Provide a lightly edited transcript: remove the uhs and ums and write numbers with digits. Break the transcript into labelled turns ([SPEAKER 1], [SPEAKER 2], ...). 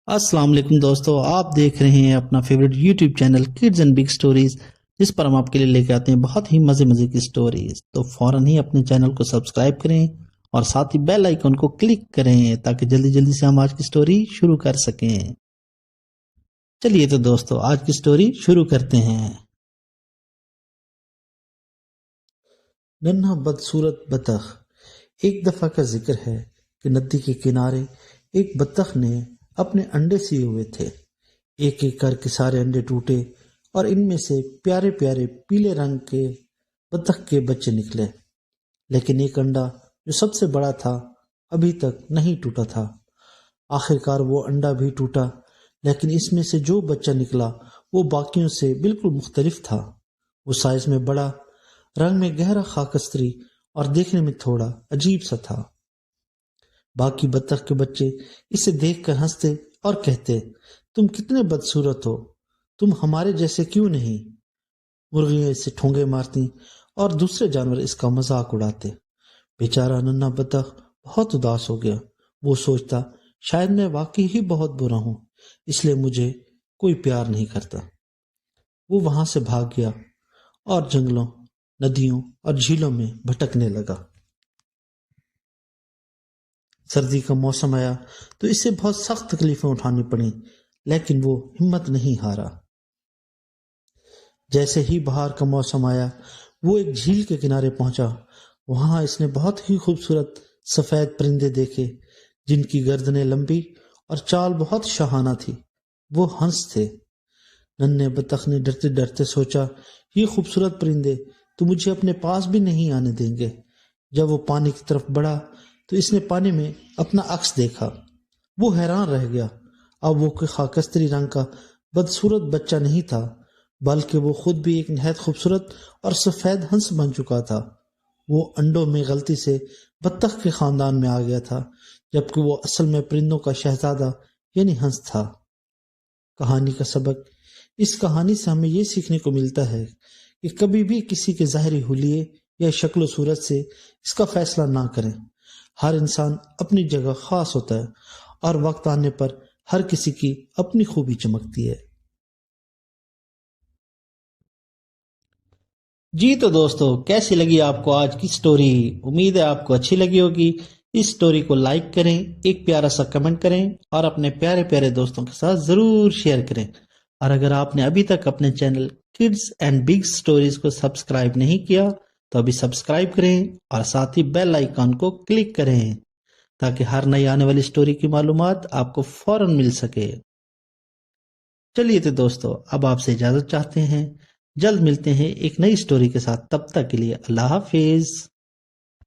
[SPEAKER 1] अस्सलाम वालेकुम दोस्तों, आप देख रहे हैं अपना favourite YouTube channel kids and big stories, जिस पर हम आपके लिए लेके आते हैं बहुत ही मजे मजे की स्टोरीज। तो फौरन ही अपने चैनल को सब्सक्राइब करें और साथ ही बेल आइकन को क्लिक करें ताकि जल्दी जल्दी से हम आज की स्टोरी शुरू कर सकें। चलिए तो दोस्तों, आज की स्टोरी शुरू करते हैं। नन्हा बदसूरत बतख। एक दफा का जिक्र है कि नदी के किनारे एक बतख ने अपने अंडे सिए हुए थे। एक एक करके सारे अंडे टूटे और इनमें से प्यारे प्यारे पीले रंग के बतख के बच्चे निकले। लेकिन एक अंडा जो सबसे बड़ा था अभी तक नहीं टूटा था। आखिरकार वो अंडा भी टूटा, लेकिन इसमें से जो बच्चा निकला वो बाकियों से बिल्कुल मुख्तलिफ था। वो साइज में बड़ा, रंग में गहरा खाकस्तरी और देखने में थोड़ा अजीब सा था। बाकी बत्तख के बच्चे इसे देखकर हंसते और कहते, तुम कितने बदसूरत हो, तुम हमारे जैसे क्यों नहीं। मुर्गियां इसे ठोंगे मारती और दूसरे जानवर इसका मजाक उड़ाते। बेचारा नन्हा बत्तख बहुत उदास हो गया। वो सोचता, शायद मैं वाकई ही बहुत बुरा हूं, इसलिए मुझे कोई प्यार नहीं करता। वो वहां से भाग गया और जंगलों, नदियों और झीलों में भटकने लगा। सर्दी का मौसम आया तो इसे बहुत सख्त तकलीफें उठानी पड़ी, लेकिन वो हिम्मत नहीं हारा। जैसे ही बहार का मौसम आया, वो एक झील के किनारे पहुंचा। वहां इसने बहुत ही खूबसूरत सफेद परिंदे देखे, जिनकी गर्दनें लंबी और चाल बहुत शाहाना थी। वो हंस थे। नन्हे बतख ने डरते डरते सोचा, ये खूबसूरत परिंदे तो मुझे अपने पास भी नहीं आने देंगे। जब वो पानी की तरफ बढ़ा तो इसने पानी में अपना अक्स देखा। वो हैरान रह गया। अब वो कोई खाकस्तरी रंग का बदसूरत बच्चा नहीं था, बल्कि वो खुद भी एक निहायत खूबसूरत और सफेद हंस बन चुका था। वो अंडों में गलती से बत्तख के खानदान में आ गया था, जबकि वो असल में परिंदों का शहजादा यानी हंस था। कहानी का सबक। इस कहानी से हमें ये सीखने को मिलता है कि कभी भी किसी के ज़ाहिरी हुलिये या शक्ल सूरत से इसका फैसला ना करें। हर इंसान अपनी जगह खास होता है और वक्त आने पर हर किसी की अपनी खूबी चमकती है। जी तो दोस्तों, कैसी लगी आपको आज की स्टोरी? उम्मीद है आपको अच्छी लगी होगी। इस स्टोरी को लाइक करें, एक प्यारा सा कमेंट करें और अपने प्यारे प्यारे दोस्तों के साथ जरूर शेयर करें। और अगर आपने अभी तक अपने channel kids and big stories को सब्सक्राइब नहीं किया तो अभी सब्सक्राइब करें और साथ ही बेल आइकन को क्लिक करें ताकि हर नई आने वाली स्टोरी की मालूमात आपको फौरन मिल सके। चलिए तो दोस्तों, अब आपसे इजाजत चाहते हैं। जल्द मिलते हैं एक नई स्टोरी के साथ। तब तक के लिए अल्लाह हाफिज।